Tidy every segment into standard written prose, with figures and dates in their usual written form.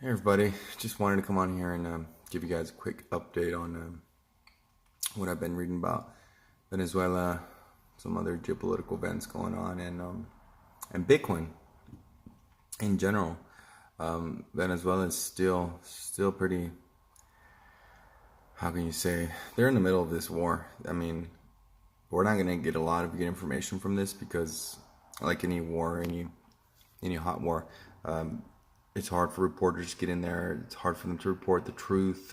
Hey everybody, just wanted to come on here and give you guys a quick update on what I've been reading about Venezuela, some other geopolitical events going on, and Bitcoin in general. Venezuela is still pretty. How can you say they're in the middle of this war? I mean, we're not gonna get a lot of good information from this because, like any war, any hot war. It's hard for reporters to get in there. It's hard for them to report the truth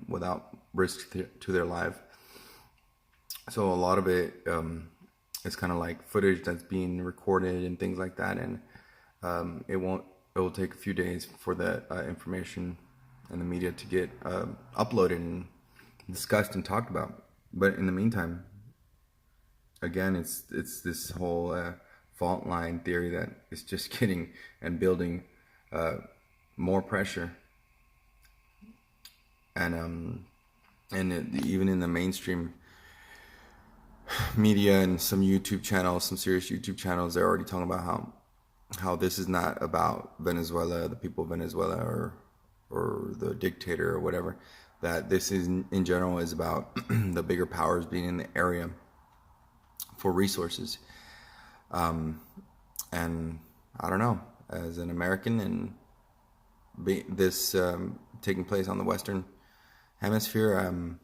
without risk to their life. So a lot of it is kind of like footage that's being recorded and things like that, and it will take a few days for that information and the media to get uploaded and discussed and talked about. But in the meantime, again, it's this whole fault line theory that is just getting and building more pressure, and even in the mainstream media and some YouTube channels, some serious YouTube channels, they're already talking about how this is not about Venezuela, the people of Venezuela, or the dictator or whatever. That this is in general is about the bigger powers being in the area for resources. And I don't know, as an American and this taking place on the Western Hemisphere,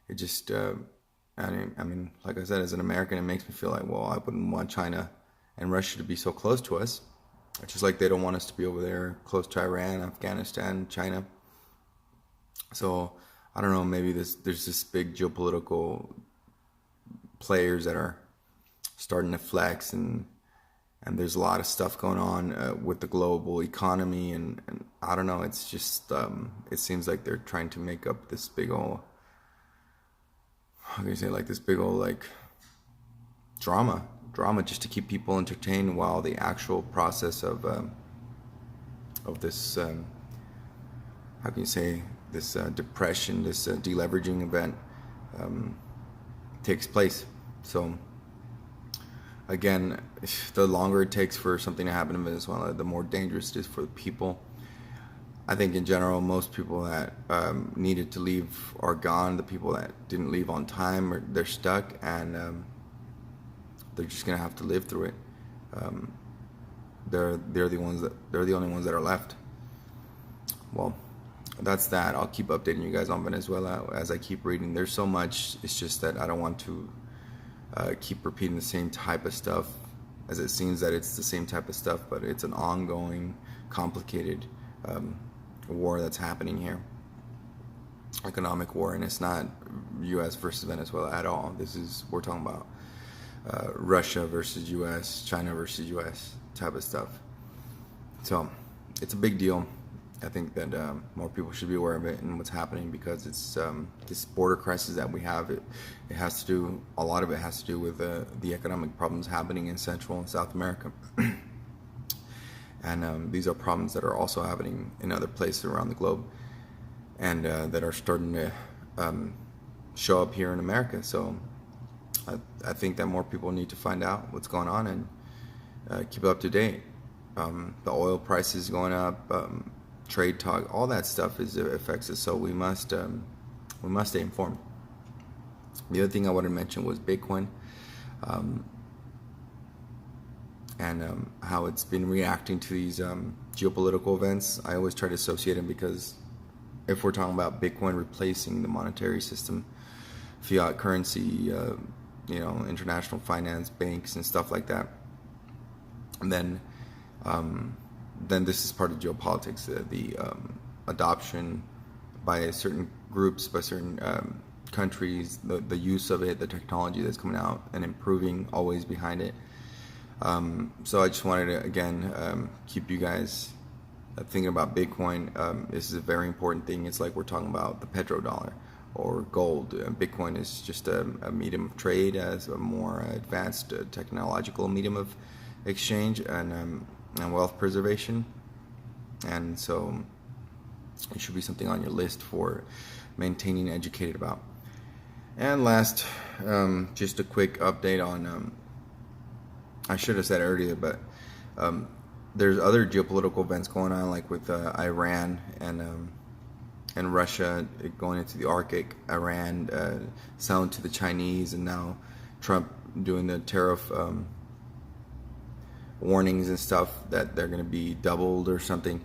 it just, I mean, like I said, as an American, it makes me feel like, well, I wouldn't want China and Russia to be so close to us. Just like they don't want us to be over there close to Iran, Afghanistan, China. So I don't know, maybe there's this big geopolitical players that are starting to flex, and there's a lot of stuff going on with the global economy, and I don't know, it's just it seems like they're trying to make up this big old, how can you say, like this big old like drama just to keep people entertained, while the actual process of this how can you say, this depression, this deleveraging event takes place. So again, the longer it takes for something to happen in Venezuela, the more dangerous it is for the people. I think in general, most people that needed to leave are gone. The people that didn't leave on time, they're stuck, and they're just gonna have to live through it. They're the only ones that are left. Well, that's that. I'll keep updating you guys on Venezuela as I keep reading. There's so much. It's just that I don't want to keep repeating the same type of stuff, as it seems that it's the same type of stuff, but it's an ongoing, complicated war that's happening here. Economic war, and it's not U.S. versus Venezuela at all. We're talking about Russia versus U.S., China versus U.S. type of stuff. So it's a big deal. I think that more people should be aware of it and what's happening, because it's this border crisis that we have. It has to do, a lot of it has to do with the economic problems happening in Central and South America, and these are problems that are also happening in other places around the globe, and that are starting to show up here in America. So I think that more people need to find out what's going on and keep up to date. The oil prices going up. Trade talk, all that stuff affects us, so we must stay informed. The other thing I wanted to mention was Bitcoin, and how it's been reacting to these geopolitical events. I always try to associate them, because if we're talking about Bitcoin replacing the monetary system, fiat currency, international finance, banks, and stuff like that, then this is part of geopolitics, the adoption by certain groups, by certain countries, the use of it, the technology that's coming out and improving, always behind it. So I just wanted to, again, keep you guys thinking about Bitcoin. This is a very important thing. It's like we're talking about the petrodollar or gold. Bitcoin is just a medium of trade, as a more advanced technological medium of exchange, and wealth preservation, and so it should be something on your list for maintaining educated about. And last, just a quick update on I should have said earlier, but there's other geopolitical events going on, like with Iran and Russia going into the Arctic, Iran selling to the Chinese, and now Trump doing the tariff warnings and stuff that they're going to be doubled or something.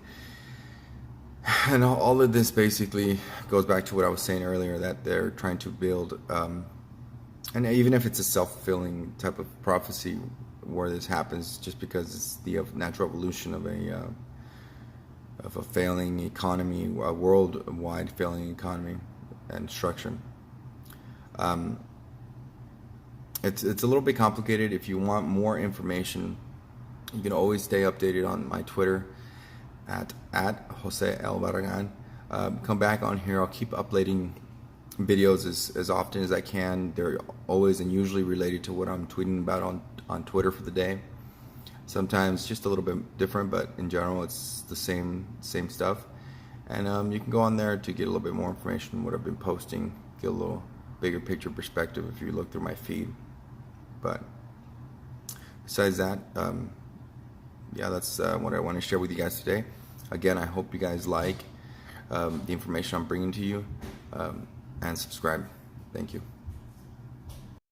And all of this basically goes back to what I was saying earlier, that they're trying to build, and even if it's a self-fulfilling type of prophecy where this happens, just because it's the natural evolution of a failing economy, a worldwide failing economy and structure. It's a little bit complicated. If you want more information, you can always stay updated on my Twitter at Jose El Barragan. Come back on here. I'll keep uploading videos as often as I can. They're always and usually related to what I'm tweeting about on Twitter for the day. Sometimes just a little bit different, but in general it's the same stuff. And you can go on there to get a little bit more information, what I've been posting, get a little bigger picture perspective if you look through my feed. But besides that, yeah, that's what I want to share with you guys today. Again, I hope you guys like the information I'm bringing to you, and subscribe. Thank you.